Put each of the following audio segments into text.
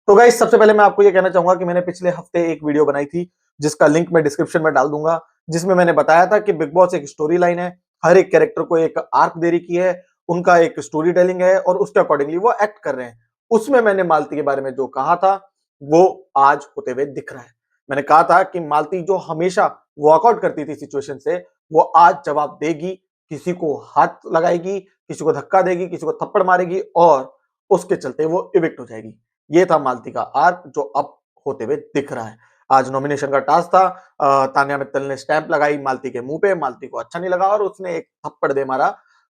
तो गाइस सबसे पहले मैं आपको ये कहना चाहूंगा कि मैंने पिछले हफ्ते एक वीडियो बनाई थी जिसका लिंक मैं डिस्क्रिप्शन में डाल दूंगा, जिसमें मैंने बताया था कि बिग बॉस एक स्टोरी लाइन है। हर एक कैरेक्टर को एक आर्क दे रखी है, उनका एक स्टोरी टेलिंग है और उसके अकॉर्डिंगली वो एक्ट कर रहे हैं। उसमें मैंने मालती के बारे में जो कहा था वो आज होते हुए दिख रहा है। मैंने कहा था कि मालती जो हमेशा वॉकआउट करती थी सिचुएशन से, वो आज जवाब देगी, किसी को हाथ लगाएगी, किसी को धक्का देगी, किसी को थप्पड़ मारेगी और उसके चलते वो इविक्ट हो जाएगी। ये था मालती का आर्क जो अब होते हुए दिख रहा है। आज नॉमिनेशन का टास्क था। तान्या मित्तल ने स्टैंप लगाई मालती के मुंह पे, मालती को अच्छा नहीं लगा और उसने एक थप्पड़ दे मारा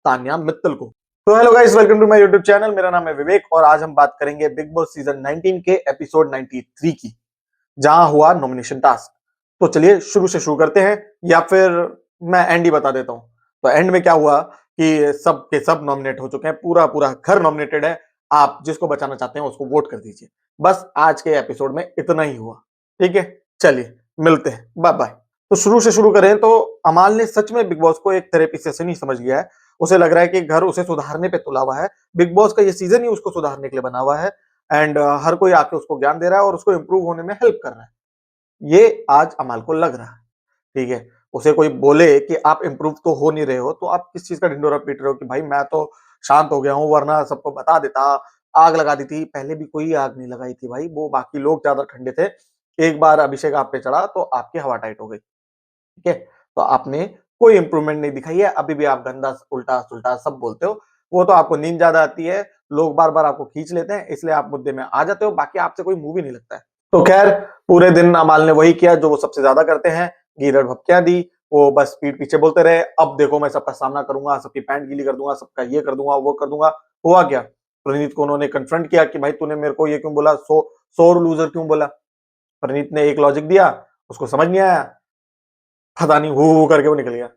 तान्या मित्तल को। तो hello guys, welcome to my YouTube channel. मेरा नाम है विवेक और आज हम बात करेंगे बिग बॉस सीजन 19 के एपिसोड 93 की, जहां हुआ नॉमिनेशन टास्क। तो चलिए शुरू से शुरू करते हैं, या फिर मैं एंड ही बता देता हूं। तो एंड में क्या हुआ कि सब के सब नॉमिनेट हो चुके हैं, पूरा पूरा घर नॉमिनेटेड है। आप जिसको बचाना चाहते हैं उसको वोट कर दीजिए। बस आज के एपिसोड में इतना ही हुआ। ठीक है, चलिए मिलते हैं, बाय बाय। तो शुरू से शुरू करें तो अमाल ने सच में बिग बॉस को एक थेरेपी सेशन ही समझ गया है। उसे लग रहा है कि घर उसे सुधारने पे तुला हुआ है। बिग बॉस का ये सीजन ही उसको सुधारने के लिए बना हुआ है। एंड हर कोई आके उसको ज्ञान दे रहा है और उसको इंप्रूव होने में हेल्प कर रहा है। ये आज अमाल को लग रहा है। ठीक है, उसे कोई बोले कि आप इंप्रूव तो हो नहीं रहे हो, तो आप किस चीज का ढिंडोरा पीट रहे हो कि भाई मैं तो शांत हो गया हूँ, वरना सबको बता देता, आग लगा दी थी। पहले भी कोई आग नहीं लगाई थी भाई, वो बाकी लोग ज्यादा ठंडे थे। एक बार अभिषेक आप पे चढ़ा तो आपकी हवा टाइट हो गई। ठीक है, तो आपने कोई इंप्रूवमेंट नहीं दिखाई है। अभी भी आप गंदा उल्टा सुल्टा सब बोलते हो। वो तो आपको नींद ज्यादा आती है, लोग बार बार आपको खींच लेते हैं, इसलिए आप मुद्दे में आ जाते हो। बाकी आपसे कोई मूवी नहीं लगता है। तो खैर, पूरे दिन अमाल ने वही किया जो वो सबसे ज्यादा करते हैं, गीरड़ भपकियां दी। वो बस पीठ पीछे बोलते रहे, अब देखो मैं सबका सामना करूंगा, सबकी पैंट गीली कर दूंगा, सबका ये कर दूंगा, वो कर दूंगा। हुआ क्या? प्रणीत को उन्होंने कन्फ्रंट किया कि भाई तूने मेरे को ये क्यों बोला, सोर लूजर क्यों बोला। प्रणीत ने एक लॉजिक दिया, उसको समझ नहीं आया, पता नहीं हु करके वो निकल गया।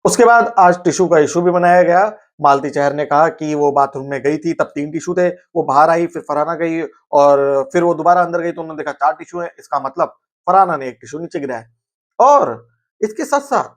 उसके बाद आज टिश्यू का इशू भी बनाया गया। मालती चहर ने कहा कि वो बाथरूम में गई थी, तब 3 टिश्यू थे। वो बाहर आई, फिर फरहाना गई और फिर वो दोबारा अंदर गई तो उन्होंने देखा 4 टिश्यू है। इसका मतलब फरहाना ने एक टिश्यू नीचे गिराया। और इसके साथ साथ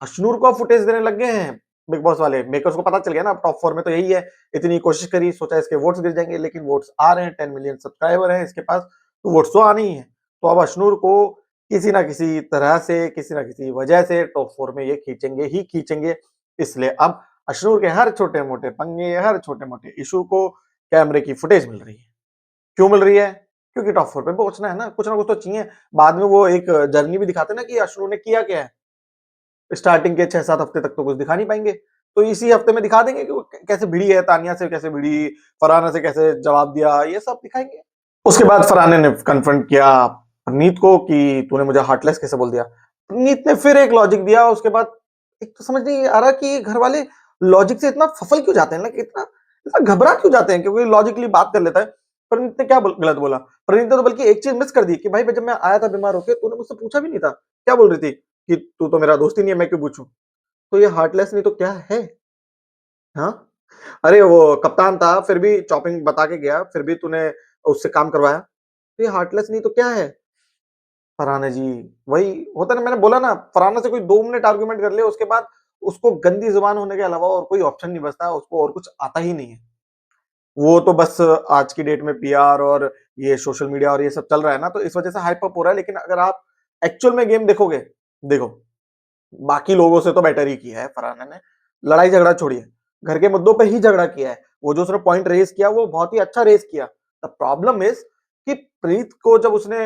अशनूर को फुटेज देने लग गए हैं बिग बॉस वाले। मेकर्स को पता चल गया ना, टॉप 4 में तो यही है। इतनी कोशिश करी, सोचा इसके वोट्स गिर जाएंगे, लेकिन वोट्स आ रहे हैं। 10 मिलियन सब्सक्राइबर है इसके पास, तो वोट्स तो आने ही है। तो अब अशनूर को किसी ना किसी तरह से, किसी ना किसी वजह से टॉप 4 में ये खींचेंगे ही खींचेंगे। इसलिए अब अशनूर के हर छोटे मोटे पंगे, हर छोटे मोटे इशू को कैमरे की फुटेज मिल रही है। क्यों मिल रही है? क्योंकि टॉप 4 पे पहुंचना है ना कुछ तो चाहिए। बाद में वो एक जर्नी भी दिखाते हैं ना कि अशनूर ने किया क्या है। स्टार्टिंग के 6-7 हफ्ते तक तो कुछ दिखा नहीं पाएंगे, तो इसी हफ्ते में दिखा देंगे कि वो कैसे भिड़ी है, तानिया से कैसे भिड़ी, फरहाना से कैसे जवाब दिया, ये सब दिखाएंगे। उसके बाद फरहाने ने कन्फ्रंट किया नीत को कि तूने मुझे हार्टलेस कैसे बोल दिया। नीत ने फिर एक लॉजिक दिया। उसके बाद एक तो समझ नहीं आ रहा कि घर वाले लॉजिक से इतना फफल क्यों जाते हैं ना, कि इतना इतना घबरा क्यों जाते हैं, क्योंकि लॉजिकली बात कर लेता है। प्रणीत ने क्या गलत बोला? प्रणीत ने तो बल्कि एक चीज मिस कर दी कि भाई जब मैं आया था बीमार होकर, तूने मुझसे पूछा भी नहीं था। क्या बोल रही थी कि तू तो मेरा दोस्त ही नहीं है, मैं क्यों पूछूं। तो ये हार्टलेस नहीं तो क्या है? हाँ, अरे वो कप्तान था, फिर भी चॉपिंग बता के गया, फिर भी तूने उससे काम करवाया। तो ये हार्टलेस नहीं तो क्या है? फरहाना जी, वही होता है ना, मैंने बोला ना, फरहाना से कोई 2 मिनट आर्गुमेंट कर ले, उसके बाद उसको गंदी जुबान होने के अलावा और कोई ऑप्शन नहीं बचता, उसको और कुछ आता ही नहीं है। वो तो बस आज की डेट में पीआर और ये सोशल मीडिया और ये सब चल रहा है ना, तो इस वजह से हाइप अप हो रहा है। लेकिन अगर आप एक्चुअल में गेम देखोगे, देखो, बाकी लोगों से तो बेटर ही किया है फरहाना ने। लड़ाई झगड़ा छोड़िए, घर के मुद्दों पे ही झगड़ा किया है। वो जो उसने पॉइंट रेज किया वो बहुत ही अच्छा रेज किया। द प्रॉब्लम इज कि प्रीत को जब उसने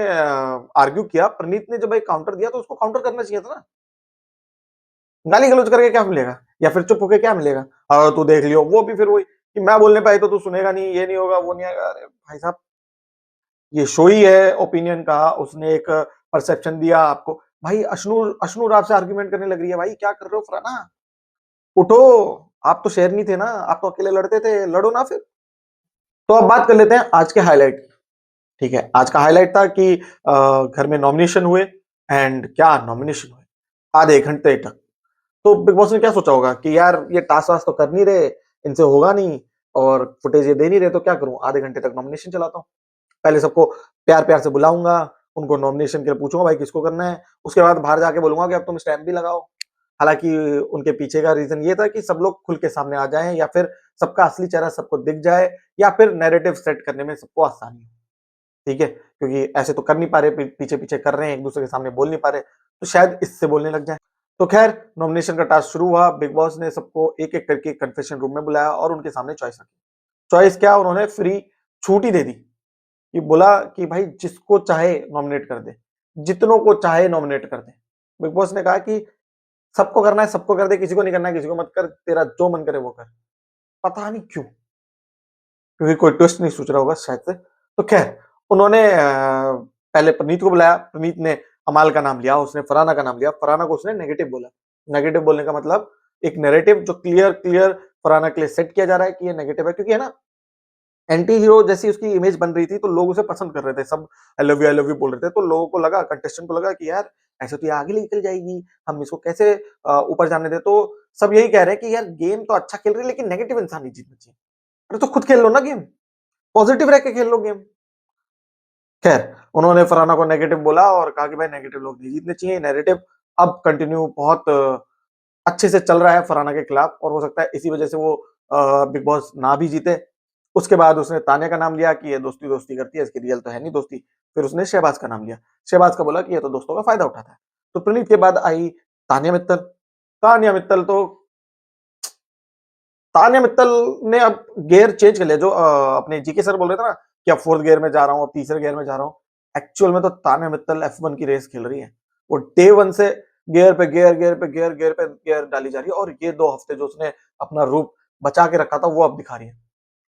आर्ग्यू किया, प्रणीत ने जब एक काउंटर दिया तो उसको काउंटर करना चाहिए था ना। गाली गलौज करके क्या मिलेगा, या फिर चुप होके क्या मिलेगा? और तू देख लियो, वो भी फिर वही कि मैं बोलने पे आई तो तू सुनेगा नहीं, ये नहीं होगा, वो नहीं आएगा। अरे भाई साहब, ये शो ही है ओपिनियन का। उसने एक परसेप्शन दिया आपको। भाई अशनूर अशनूर आपसे आर्ग्यूमेंट करने लग रही है, भाई क्या कर रहे हो फराना? उठो, आप तो शेर नहीं थे ना, आप तो अकेले लड़ते थे, लड़ो ना फिर। तो अब बात कर लेते हैं आज के हाईलाइट। ठीक है, आज का हाईलाइट था कि घर में नॉमिनेशन हुए। एंड क्या नॉमिनेशन हुए, आधे घंटे तक। तो बिग बॉस ने क्या सोचा होगा कि यार ये टास्क वास्क तो कर नहीं रहे, इनसे होगा नहीं, और फुटेज ये दे नहीं रहे, तो क्या करूं, आधे घंटे तक नॉमिनेशन चलाता हूँ। पहले सबको प्यार प्यार से बुलाऊंगा, उनको नॉमिनेशन के लिए पूछूंगा भाई किसको करना है। उसके बाद बाहर जाके बोलूंगा कि अब तुम स्टैम्प भी लगाओ। हालांकि उनके पीछे का रीजन ये था कि सब लोग खुल के सामने आ जाएं, या फिर सबका असली चेहरा सबको दिख जाए, या फिर नैरेटिव सेट करने में सबको आसानी हो। ठीक है? क्योंकि ऐसे तो कर नहीं पा रहे, पीछे-पीछे कर रहे हैं, एक-दूसरे के सामने बोल नहीं पा रहे, तो शायद इससे बोलने लग जाएँ। तो खैर नॉमिनेशन का टास्क शुरू हुआ, बिग बॉस ने सबको एक-एक करके कन्फेशन रूम में बुलाया और उनके सामने चॉइस रखी। चॉइस क्या उन्होंने फ्री छूट ही दे दी, कि बोला कि भाई जिसको चाहे नॉमिनेट कर दे, जितनों को चाहे नॉमिनेट कर दे। बिग बॉस ने कहा कि सबको करना है, सबको कर दे, किसी को नहीं करना है, किसी को मत कर, तेरा जो मन करे वो कर। पता नहीं क्यों? क्योंकि कोई ट्विस्ट नहीं सोच रहा होगा शायद से। तो खैर उन्होंने पहले प्रनीत को बुलाया, प्रनीत ने अमाल का नाम लिया, उसने फरहाना का नाम लिया, फरहाना को उसने नेगेटिव बोला। नेगेटिव बोलने का मतलब एक नैरेटिव जो क्लियर क्लियर फरहाना के लिए सेट किया जा रहा है कि ये नेगेटिव है, क्योंकि है ना एंटी हीरो जैसी उसकी इमेज बन रही थी, तो लोग उसे पसंद कर रहे थे, सब आई लव यू बोल रहे थे, तो लोगों को लगा, कंटेस्टेंट को लगा कि यार ऐसे तो ये आगे निकल जाएगी, हम इसको कैसे ऊपर जाने दें। तो सब यही कह रहे हैं कि यार गेम तो अच्छा खेल रही है, लेकिन नेगेटिव इंसान नहीं जीतना चाहिए। अरे तो खुद खेल लो ना गेम, पॉजिटिव रह के खेल लो गेम। खैर उन्होंने फरहाना को नेगेटिव बोला और कहा कि भाई नेगेटिव लोग नहीं जीतने चाहिए। नैरेटिव अब कंटिन्यू बहुत अच्छे से चल रहा है फरहाना के खिलाफ, और हो सकता है इसी वजह से वो बिग बॉस ना भी जीते। उसके बाद उसने तान्या का नाम लिया कि ये दोस्ती दोस्ती करती है, इसकी रियल तो है नहीं दोस्ती। फिर उसने शहबाज का नाम लिया, शहबाज का बोला कि ये तो दोस्तों का फायदा उठाता है। तो प्रणीत के बाद आई तान्या मित्तल। तान्या मित्तल तो तान्या मित्तल ने अब गियर चेंज कर लिया, जो अपने जीके सर बोल रहे थे ना कि अब फोर्थ गियर में जा रहा हूँ, अब तीसरे गियर में जा रहा हूँ। एक्चुअल में तो तान्या मित्तल F1 की रेस खेल रही है। वो डे वन से गियर पे गियर, गियर पे गियर, गियर पे गियर डाली जा रही है, और ये 2 हफ्ते जो उसने अपना रूप बचा के रखा था वो अब दिखा रही है।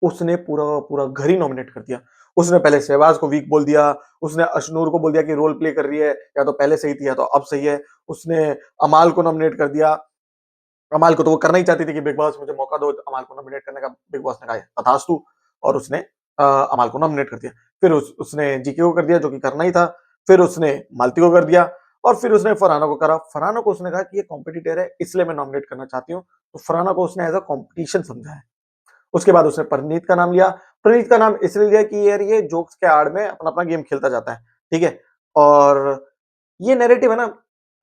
उसने पूरा पूरा घर ही नॉमिनेट कर दिया। उसने पहले शहबाज को वीक बोल दिया, उसने अशनूर को बोल दिया कि रोल प्ले कर रही है, या तो पहले सही थी या तो अब सही है। उसने अमाल को नॉमिनेट कर दिया। अमाल को तो वो करना ही चाहती थी कि बिग बॉस मुझे मौका दो अमाल को नॉमिनेट करने का। बिग बॉस ने कहा तथास्तु, और उसने अमाल को नॉमिनेट कर दिया। फिर उसने जीके को कर दिया जो कि करना ही था। फिर उसने मालती को कर दिया, और फिर उसने फरहाना को करा। फरहाना को उसने कहा कि ये कॉम्पिटिटर है, इसलिए मैं नॉमिनेट करना चाहती हूँ। तो फरहाना को उसने एज अ कॉम्पिटिशन समझा है। उसके बाद उसने परनीत का नाम लिया। परनीत का नाम इसलिए लिया कि यार ये जोक्स के आड़ में अपना अपना गेम खेलता जाता है, ठीक है। और ये नैरेटिव है ना,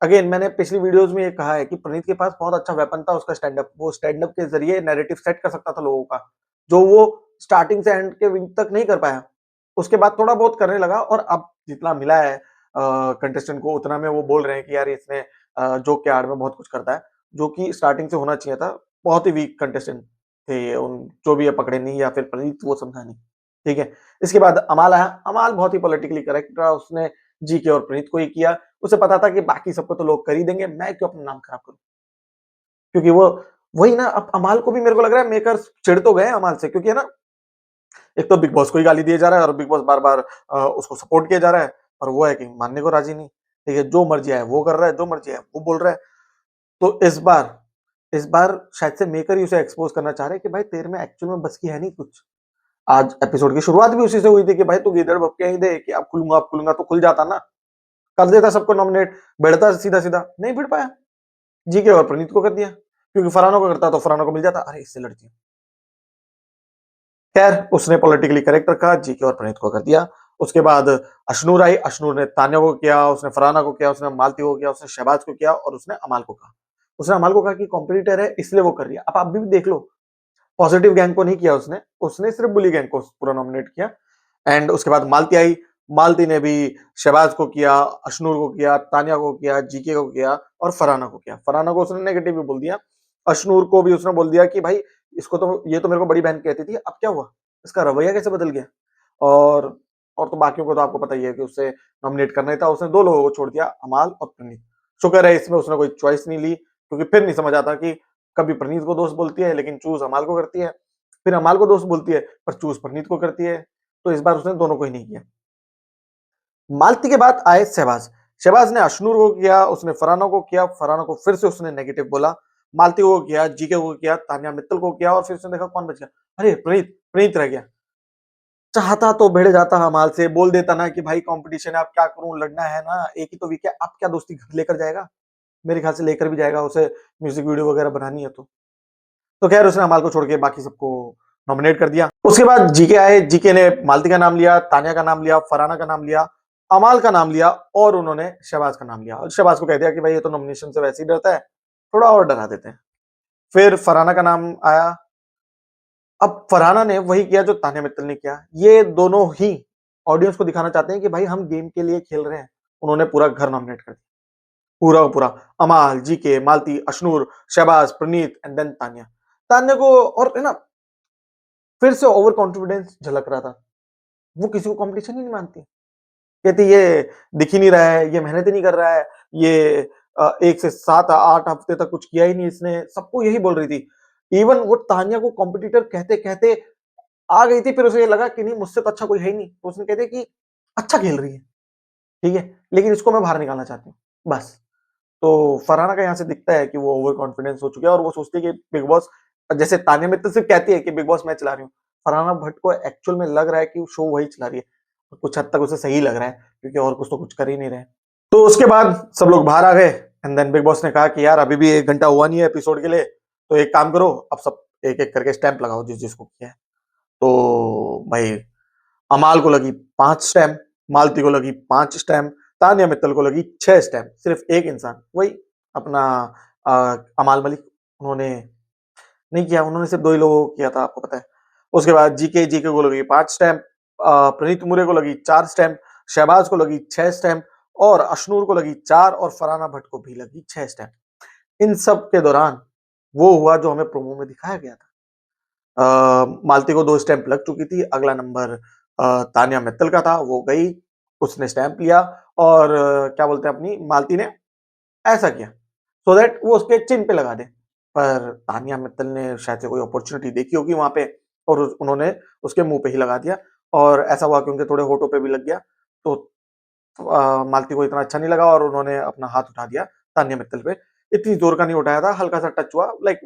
अगेन मैंने पिछली वीडियोस में ये कहा है कि प्रणीत के पास बहुत अच्छा वेपन था, उसका स्टैंड अप। वो स्टैंड अप के जरिए नैरेटिव सेट कर सकता था लोगों का, जो वो स्टार्टिंग से एंड के विन तक नहीं कर पाया। उसके बाद थोड़ा बहुत करने लगा, और अब जितना मिला है कंटेस्टेंट को उतना में वो बोल रहे हैं कि यार इसने जोक के आड़ में बहुत कुछ करता है, जो कि स्टार्टिंग से होना चाहिए था। बहुत ही वीक कंटेस्टेंट थे उन, जो भी है पकड़े नहीं, या फिर प्रणीत वो समझा नहीं, ठीक है। इसके बाद अमाल आया। अमाल बहुत ही पॉलिटिकली करेक्ट रहा, उसने जीके और प्रणीत को ही किया। उसे पता था कि बाकी सबको तो लोग कर ही देंगे, मैं क्यों अपना नाम खराब करूँ? क्योंकि वो वही ना, अब अमाल को भी मेरे को लग रहा है मेकर्स चिढ़ तो गए हैं अमाल से, क्योंकि है ना, एक तो बिग बॉस को ही गाली दिया जा रहा है, और बिग बॉस बार-बार उसको सपोर्ट किया जा रहा है, और वो है कि मानने को राजी नहीं। ठीक है, जो मर्जी आए वो कर रहा है, जो मर्जी आए वो बोल रहा है। तो इस बार शायद से मेकर ही उसे एक्सपोज़ करना चाह रहे हैं कि भाई तेरे में एक्चुअल में बस की है नहीं कुछ। आज एपिसोड की शुरुआत भी उसी से हुई थी कि भाई तू गीदड़ बक ही दे कि अब खुलूँगा तो खुल जाता ना। कर देता सबको नॉमिनेट, भिड़ता सीधा-सीधा, नहीं भिड़ पाया। जीके और प्रणीत को कर दिया, क्योंकि फरहाना को करता तो फरहाना को मिल जाता, अरे इससे लड़ती हूँ। खैर उसने पॉलिटिकली करेक्ट रखा, जीके और प्रणीत को कर दिया। उसके बाद अशनूर आई, अशनूर ने तान्या को किया, उसने फरहाना को किया, उसने मालती को किया, उसने शहबाज को किया, और उसने अमाल को कहा। उसने अमाल को कहा कि कॉम्पिटिटर है इसलिए वो कर रही है। अब आप भी देख लो, पॉजिटिव गैंग को नहीं किया उसने, उसने सिर्फ बुली गैंग को पूरा नॉमिनेट किया। एंड उसके बाद मालती आई। मालती ने भी शहबाज को किया, अशनूर को किया, तान्या को किया, जीके को किया, और फरहाना को किया। फरहाना को उसने नेगेटिव भी बोल दिया। अशनूर को भी उसने बोल दिया कि भाई इसको तो, ये तो मेरे को बड़ी बहन कहती थी, अब क्या हुआ? इसका रवैया कैसे बदल गया? और और तो बाकियों को तो आपको पता ही है कि उसे नॉमिनेट करना ही था। उसने 2 लोगों को छोड़ दिया, अमाल और प्रणीत। शुक्र है इसमें उसने कोई चॉइस नहीं ली, क्योंकि फिर नहीं समझ आता कि कभी प्रणीत को दोस्त बोलती है लेकिन चूज़ अमाल को करती है, फिर अमाल को दोस्त बोलती है पर चूज़ प्रणीत को करती है। तो इस बार उसने दोनों को ही नहीं किया। मालती के बाद आए शहबाज। शहबाज ने अशनूर को किया, उसने फरहाना को किया, फरहाना को फिर से उसने नेगेटिव बोला, मालती को किया, जीके को किया, तान्या मित्तल को किया, और फिर उसने देखा कौन बच गया। अरे प्रणीत, प्रणीत रह गया। चाहता तो भिड़ जाता हमाल से, बोल देता ना कि भाई कंपटीशन है, अब क्या करूं, लड़ना है ना, एक ही तो वीक है, अब क्या दोस्ती घर लेकर जाएगा? मेरे ख्याल से लेकर भी जाएगा, उसे म्यूजिक वीडियो वगैरह बनानी है तो खैर उसने अमाल को छोड़ के बाकी सबको नॉमिनेट कर दिया। उसके बाद जीके आए। जीके ने मालती का नाम लिया, तान्या का नाम लिया, फरहाना का नाम लिया, अमाल का नाम लिया, और उन्होंने शहबाज का नाम लिया, और शहबाज को कह दिया कि भाई ये तो नॉमिनेशन से वैसे ही डरता है, थोड़ा और डरा देते हैं। फिर फरहाना का नाम आया। अब फरहाना ने वही किया जो तान्या मित्तल ने किया। ये दोनों ही ऑडियंस को दिखाना चाहते हैं कि भाई हम गेम के लिए खेल रहे हैं। उन्होंने पूरा घर नॉमिनेट कर दिया, पूरा का पूरा। Amaal, GK, Malti, Ashnoor, Shehbaz, Pranit and then Tanya. Tanya को और है ना फिर से ओवर कॉन्फिडेंस झलक रहा था। वो किसी को कंपटीशन ही नहीं मानती। कहती ये दिख ही नहीं रहा है, ये मेहनत ही नहीं कर रहा है, ये 1 से 7-8 हफ्ते तक कुछ किया ही नहीं इसने, सबको यही बोल रही थी। इवन वो तान्या को कॉम्पिटिटर कहते-कहते आ गई थी, फिर उसे ये लगा कि नहीं मुझसे तो अच्छा कोई है ही नहीं, तो उसने कह दिया कि अच्छा खेल रही है, ठीक है, लेकिन इसको मैं बाहर निकालना चाहती हूँ, बस। तो फरहाना का यहाँ से दिखता है कि वो ओवर कॉन्फिडेंस हो चुकी है और वो सोचती है कि बिग बॉस, जैसे तान्या मित्तल सिर्फ कहती है कि बिग बॉस मैं चला रही हूँ, फरहाना भट्ट को एक्चुअल में लग रहा है कि शो वही चला रही है। कुछ हद तक उसे सही लग रहा है क्योंकि और कुछ तो कुछ कर ही नहीं रहे। तो उसके बाद सब लोग बाहर आ गए एंड देन बिग बॉस ने कहा कि यार अभी भी 1 घंटा हुआ नहीं है एपिसोड के लिए, तो एक काम करो, अब सब एक-एक करके स्टैंप लगाओ जिस जिसको किया है। तो भाई अमाल को लगी 5 स्टैम्प, मालती को लगी 5 स्टैम्प, तान्या मित्तल को लगी 6 स्टैम्प। सिर्फ एक इंसान, वही अपना अमाल मलिक, उन्होंने नहीं किया, उन्होंने सिर्फ 2 ही लोगों को किया था, आपको पता है। उसके बाद जीके को लगी 5 स्टैम्प, प्रणीत मुरे को लगी 4 स्टैम्प, शहबाज को लगी 6 स्टैम्प और अशनूर को लगी 4 और फरहाना भट्ट को भी लगी 6 स्टैम्प। इन सब के दौरान वो हुआ जो हमें प्रोमो में दिखाया गया था। मालती को 2 स्टैंप लग चुकी थी, अगला नंबर तान्या मित्तल का था, वो गई, उसने स्टैंप लिया और क्या बोलते हैं अपनी मालती ने ऐसा किया सो दैट वो उसके चिन्ह पे लगा दे। पर तान्या मित्तल ने शायद से कोई अपॉर्चुनिटी देखी होगी वहां पे और उन्होंने उसके मुंह पे ही लगा दिया और ऐसा हुआ कि उनके थोड़े होठों पे भी लग गया। तो मालती को इतना अच्छा नहीं लगा और उन्होंने अपना हाथ उठा दिया तान्या मित्तल पे। इतनी जोर का नहीं उठाया था, हल्का सा टच हुआ, लाइक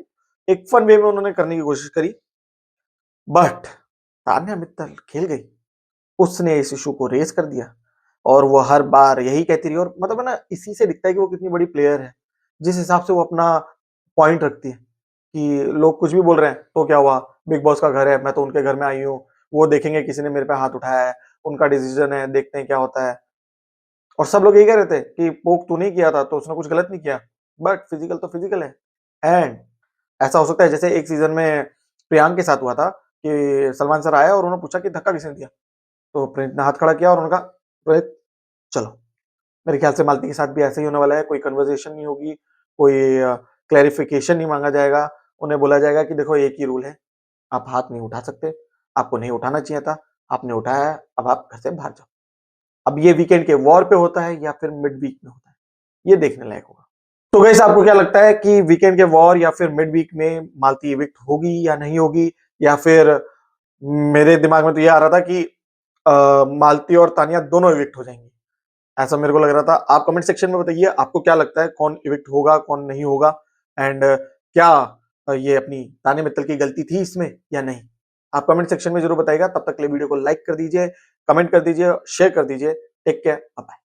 एक फन वे में उन्होंने करने की कोशिश करी। बट तान्या मित्तल खेल गई, उसने इस इशू को रेज कर दिया और वो हर बार यही कहती रही और मतलब है ना इसी से दिखता है कि वो कितनी बड़ी प्लेयर है। जिस हिसाब से वो अपना पॉइंट रखती है कि लोग कुछ भी बोल रहे हैं तो क्या हुआ, बिग बॉस का घर है, मैं तो उनके घर में आई हूँ, वो देखेंगे किसी ने मेरे पे हाथ उठाया है, उनका डिसीजन है, देखते हैं क्या होता है। और सब लोग यही कह रहे थे कि पोक तूने किया था तो उसने कुछ गलत नहीं किया, बट फिजिकल तो फिजिकल है। एंड ऐसा हो सकता है जैसे एक सीजन में प्रियांक के साथ हुआ था कि सलमान सर आया और उन्होंने पूछा कि धक्का किसने दिया, तो प्रीत ने हाथ खड़ा किया और उन्होंने कहा प्रीत चलो। मेरे ख्याल से मालती के साथ भी ऐसा ही होने वाला है, कोई कन्वर्सेशन नहीं होगी, कोई क्लैरिफिकेशन नहीं मांगा जाएगा, उन्हें बोला जाएगा कि देखो एक ही रूल है, आप हाथ नहीं उठा सकते, आपको नहीं उठाना चाहिए था, आपने उठाया है, अब आप घर से बाहर जाओ। अब ये वीकेंड के वॉर पे होता है या फिर मिड वीक में होता है, ये देखने लायक होगा। तो गाइस आपको क्या लगता है कि वीकेंड के वॉर या फिर मिड वीक में मालती इविक्ट होगी या नहीं होगी, या फिर मेरे दिमाग में तो ये आ रहा था कि मालती और तानिया दोनों इविक्ट हो जाएंगी, ऐसा मेरे को लग रहा था। आप कमेंट सेक्शन में बताइए आपको क्या लगता है कौन इविक्ट होगा कौन नहीं होगा एंड क्या ये अपनी तानिया मित्तल की गलती थी इसमें या नहीं। आप कमेंट सेक्शन में जरूर बताइएगा। तब तक के लिए वीडियो को लाइक कर दीजिए, कमेंट कर दीजिए, शेयर कर दीजिए। Take care, bye.